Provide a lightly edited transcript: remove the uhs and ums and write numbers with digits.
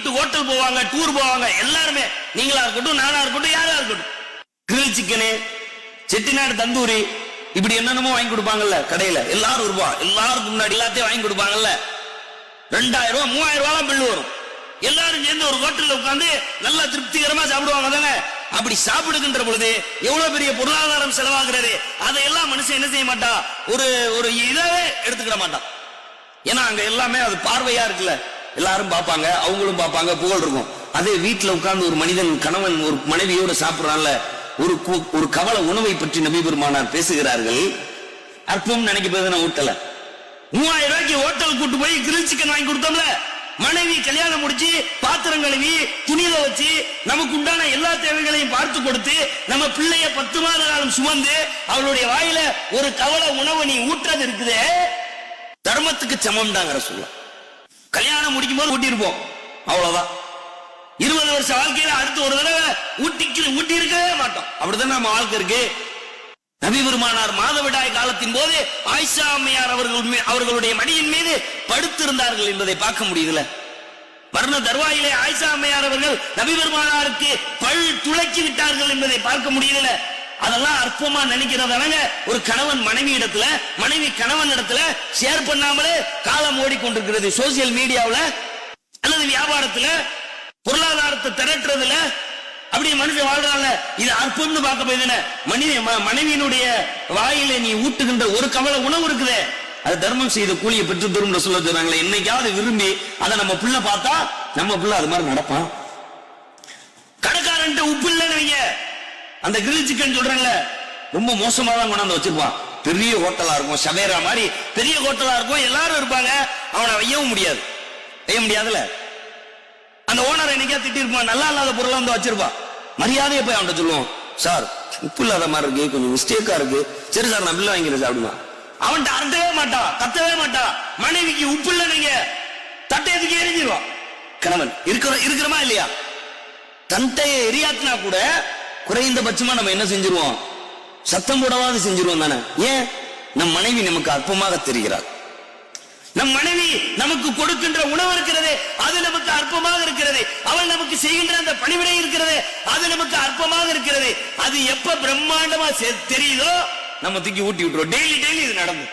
விட்டு ஹோட்டல் போவாங்க, டூர் போவாங்க. எல்லாருமே நீங்களா இருக்கட்டும், நானா இருக்கட்டும், யாரா இருக்கட்டும், கிரில் சிக்கனு, செட்டிநாடு தந்தூரி, இப்படி என்னென்னமோ வாங்கி கொடுப்பாங்கல்ல கடையில. எல்லாரும் ரூபாய், எல்லாருக்கும் முன்னாடி எல்லாத்தையும் வாங்கி கொடுப்பாங்கல்ல. 2000 ரூபாய் 3000 ரூபாய் பில்லு வரும். எல்லாரும் சேர்ந்து ஒரு ஹோட்டல்ல உட்கார்ந்து நல்லா திருப்திகரமா சாப்பிடுவாங்க தானே. அப்படி சாப்பிடுகின்ற பொழுது எவ்வளவு பெரிய பொருளாதாரம் செலவாகிறது. அதையெல்லாம் மனுஷன் என்ன செய்ய மாட்டான், ஒரு இதாவே எடுத்துக்கிட மாட்டான். ஏன்னா அங்க எல்லாமே அது பார்வையா இருக்குல்ல, எல்லாரும் பார்ப்பாங்க, அவங்களும் பார்ப்பாங்க, புகழ் இருக்கும். அதே வீட்டுல உட்கார்ந்து ஒரு மனிதன் கணவன் ஒரு மனைவியோட சாப்பிடுறான்ல, ஒரு கவல உணவை பற்றி நபி பெருமானார் பேசுகிறார்கள். அற்பம் நினைக்க போது நான் ஊட்டல. 3000 ரூபாய்க்கு ஹோட்டல் கூட்டு போய் கிரில் சிக்கன் வாங்கி கொடுத்தோம்ல, மனைவி கல்யாணம் முடிச்சு பாத்திரம் கழுவி துணியில வச்சு நமக்கு உண்டான எல்லா தேவைகளையும் பார்த்து கொடுத்து நம்ம பிள்ளைய 10 மாத காலம் சுமந்து அவளுடைய வாயில ஒரு கவல உணவை நீ ஊற்றது இருக்குதே, தர்மத்துக்கு சமம் தாங்கிற சொல்ல. கல்யாணம் முடிக்கும் போது ஊட்டியிருப்போம், அவ்வளவுதான். 20 வருஷ வாழ்க்கையில அடுத்து ஒரு தடவை ஊட்டி இருக்கவே மாட்டோம். அப்படிதான் நம்ம வாழ்க்கை இருக்கு. நபி பெருமானார் மாதவிடாய் காலத்தின் போது ஆயிஷா அம்மையார் அவர்களுடைய மடியின் மீது படுத்திருந்தார்கள் என்பதை பார்க்க முடியுதுல. மரண தருவாயிலே ஆயிஷா அம்மையார் அவர்கள் நபி பெருமானாருக்கு பல் துளைக்கி விட்டார்கள் என்பதை பார்க்க முடியுதுல. அதெல்லாம் அற்பமா நினைக்கிறதானங்க. ஒரு கணவன் மனைவி இடத்துல, மனைவி கணவன் இடத்துல ஷேர் பண்ணாமலே காலம் ஓடிக்கொண்டிருக்கிறது. சோசியல் மீடியாவில் அல்லது வியாபாரத்துல, பொருளாதாரத்தை திரட்டுறதுல அப்படி மனுஷன் வாழ்றாங்க. இது அற்பம்னு பார்க்க போய் மனைவியினுடைய வாயில நீ ஊட்டுகின்ற ஒரு கவலை உணவு இருக்குதே, அது தர்மம் செய்த கூலியை பெற்று தரும் சொல்ல சொல்றாங்களே. என்னைக்காவது விரும்பி அதை நம்ம பிள்ளை பார்த்தா நம்ம பிள்ளை அது மாதிரி நடப்பான். கடைக்காரன் உப்பு இல்லைன்னு அந்த கிரில் சிக்கன் சொல்றாங்கல்ல, ரொம்ப மோசமா தான் கொண்டாந்து வச்சிருப்பான். பெரிய ஹோட்டலா இருக்கும், சவேரா மாதிரி பெரிய ஹோட்டலா இருக்கும், எல்லாரும் இருப்பாங்க. அவனை வையவும் முடியாது, செய்ய முடியாதுல. அந்த ஓனர் என்னைக்கா திட்டி இருப்பான், நல்லா இல்லாத பொருளா வந்து வச்சிருப்பான். மரியாதையை போய் அவன்கிட்ட சொல்லுவோம், சார் உப்பு இல்லாத மாதிரி இருக்கு, கொஞ்சம் மிஸ்டேக்கா இருக்கு, சரி சார் நான் பில்ல வாங்கிறேன் சாப்பிடுமா. அவன்கிட்ட அறுத்தவே மாட்டான், கத்தவே மாட்டான். மனைவிக்கு உப்பு இல்லை நீங்க தட்டை எதுக்கு எரிஞ்சிருவான். கணவன் இருக்கிறமா இல்லையா, தட்டையை எரியாத்தினா கூட குறைந்தபட்சமா நம்ம என்ன செஞ்சிருவோம், சத்தம் போடவாது செஞ்சிருவோம் தானே. ஏன், நம் மனைவி நமக்கு அற்பமாக தெரிகிறார். நம் மனைவி நமக்கு கொடுக்கின்ற உணவு இருக்கிறது, அது நமக்கு அற்பமாக இருக்கிறது. அவள் நமக்கு செய்கின்ற அந்த பணிவிடை இருக்கிறது, அது நமக்கு அற்பமாக இருக்கிறது. அது எப்ப பிரம்மாண்டமா தெரியுதோ நம்ம தூக்கி ஊட்டி விட்டுருவோம். டெய்லி இது நடந்து